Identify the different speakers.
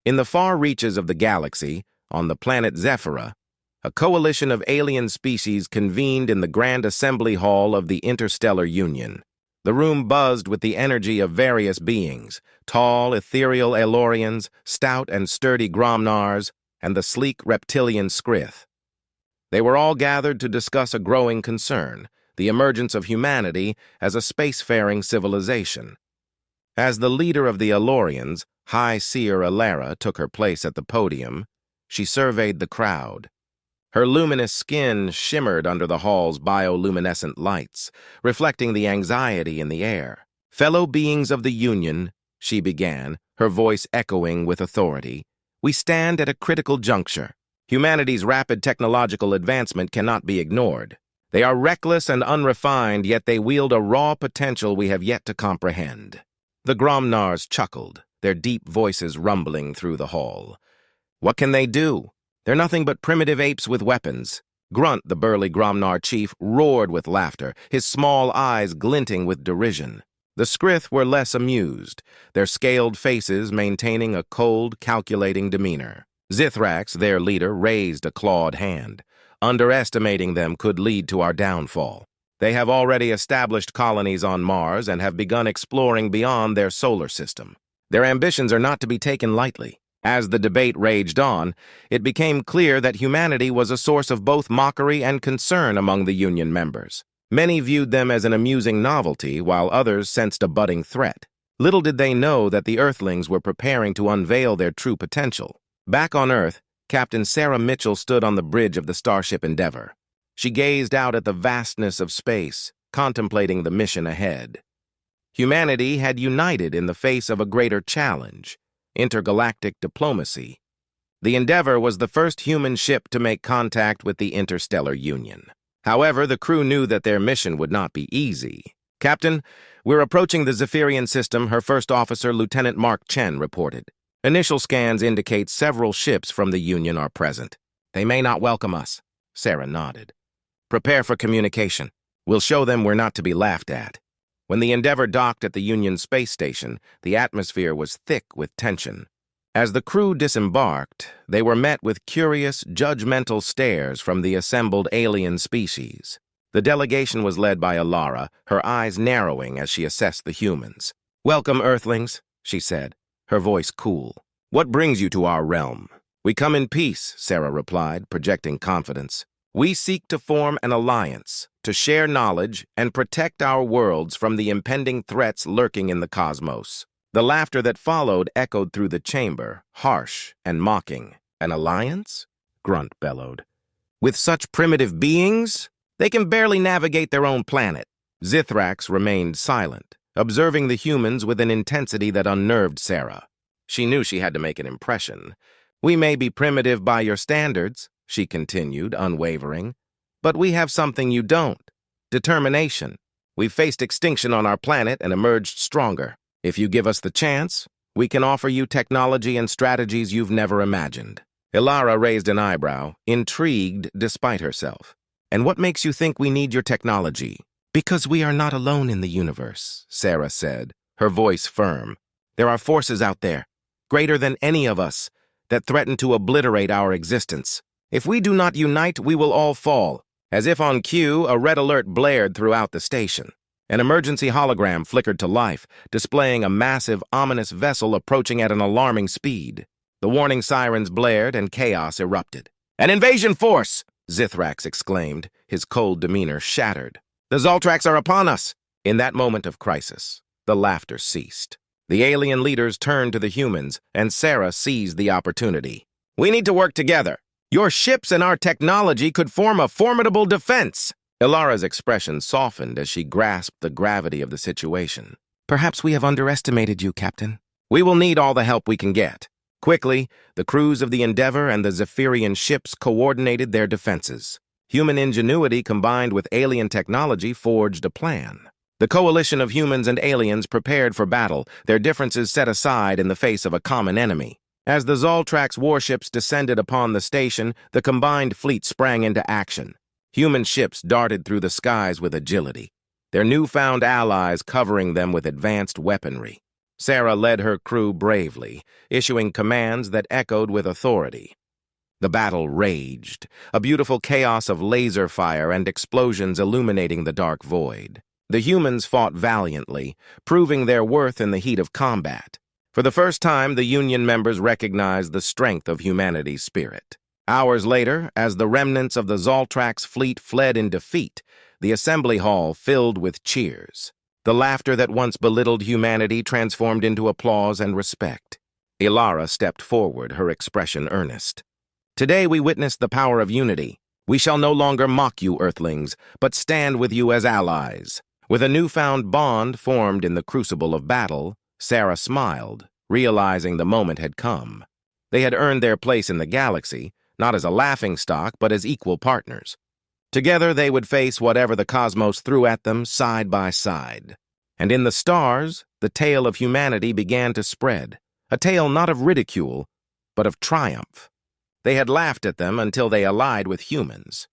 Speaker 1: In the far reaches of the galaxy, on the planet Zephyra, a coalition of alien species convened in the Grand Assembly Hall of the Interstellar Union. The room buzzed with the energy of various beings, tall, ethereal Elorians, stout and sturdy Gromnars, and the sleek reptilian Skrith. They were all gathered to discuss a growing concern, the emergence of humanity as a spacefaring civilization. As the leader of the Elorians, High Seer Alara took her place at the podium, she surveyed the crowd. Her luminous skin shimmered under the hall's bioluminescent lights, reflecting the anxiety in the air. "Fellow beings of the Union," she began, her voice echoing with authority, "we stand at a critical juncture. Humanity's rapid technological advancement cannot be ignored. They are reckless and unrefined, yet they wield a raw potential we have yet to comprehend." The Gromnars chuckled, their deep voices rumbling through the hall. "What can they do? They're nothing but primitive apes with weapons." Grunt, the burly Gromnar chief, roared with laughter, his small eyes glinting with derision. The Skrith were less amused, their scaled faces maintaining a cold, calculating demeanor. Zithrax, their leader, raised a clawed hand. "Underestimating them could lead to our downfall. They have already established colonies on Mars and have begun exploring beyond their solar system. Their ambitions are not to be taken lightly." As the debate raged on, it became clear that humanity was a source of both mockery and concern among the Union members. Many viewed them as an amusing novelty, while others sensed a budding threat. Little did they know that the Earthlings were preparing to unveil their true potential. Back on Earth, Captain Sarah Mitchell stood on the bridge of the Starship Endeavour. She gazed out at the vastness of space, contemplating the mission ahead. Humanity had united in the face of a greater challenge: intergalactic diplomacy. The Endeavour was the first human ship to make contact with the Interstellar Union. However, the crew knew that their mission would not be easy. "Captain, we're approaching the Zephyrian system," her first officer, Lieutenant Mark Chen, reported. "Initial scans indicate several ships from the Union are present. They may not welcome us." Sarah nodded. "Prepare for communication. We'll show them we're not to be laughed at." When the Endeavour docked at the Union space station, the atmosphere was thick with tension. As the crew disembarked, they were met with curious, judgmental stares from the assembled alien species. The delegation was led by Alara, her eyes narrowing as she assessed the humans. "Welcome, Earthlings," she said, her voice cool. "What brings you to our realm?" "We come in peace," Sarah replied, projecting confidence. "We seek to form an alliance, to share knowledge and protect our worlds from the impending threats lurking in the cosmos." The laughter that followed echoed through the chamber, harsh and mocking. "An alliance?" Grunt bellowed. "With such primitive beings? They can barely navigate their own planet." Zithrax remained silent, observing the humans with an intensity that unnerved Sarah. She knew she had to make an impression. "We may be primitive by your standards," she continued, unwavering, "but we have something you don't: determination. We've faced extinction on our planet and emerged stronger. If you give us the chance, we can offer you technology and strategies you've never imagined." Alara raised an eyebrow, intrigued despite herself. "And what makes you think we need your technology?" "Because we are not alone in the universe," Sarah said, her voice firm. "There are forces out there, greater than any of us, that threaten to obliterate our existence. If we do not unite, we will all fall." As if on cue, a red alert blared throughout the station. An emergency hologram flickered to life, displaying a massive, ominous vessel approaching at an alarming speed. The warning sirens blared and chaos erupted. "An invasion force!" Zithrax exclaimed, his cold demeanor shattered. "The Zoltrax are upon us!" In that moment of crisis, the laughter ceased. The alien leaders turned to the humans, and Sarah seized the opportunity. "We need to work together. Your ships and our technology could form a formidable defense." Ilara's expression softened as she grasped the gravity of the situation. "Perhaps we have underestimated you, Captain. We will need all the help we can get." Quickly, the crews of the Endeavour and the Zephyrian ships coordinated their defenses. Human ingenuity combined with alien technology forged a plan. The coalition of humans and aliens prepared for battle, their differences set aside in the face of a common enemy. As the Zoltrax warships descended upon the station, the combined fleet sprang into action. Human ships darted through the skies with agility, their newfound allies covering them with advanced weaponry. Sarah led her crew bravely, issuing commands that echoed with authority. The battle raged, a beautiful chaos of laser fire and explosions illuminating the dark void. The humans fought valiantly, proving their worth in the heat of combat. For the first time, the Union members recognized the strength of humanity's spirit. Hours later, as the remnants of the Zoltrax fleet fled in defeat, the assembly hall filled with cheers. The laughter that once belittled humanity transformed into applause and respect. Ilara stepped forward, her expression earnest. Today we witness the power of unity. We shall no longer mock you, Earthlings, but stand with you as allies. With a newfound bond formed in the crucible of battle, Sarah smiled, realizing the moment had come. They had earned their place in the galaxy, not as a laughingstock, but as equal partners. Together they would face whatever the cosmos threw at them side by side. And in the stars, the tale of humanity began to spread, a tale not of ridicule, but of triumph. They had laughed at them until they allied with humans.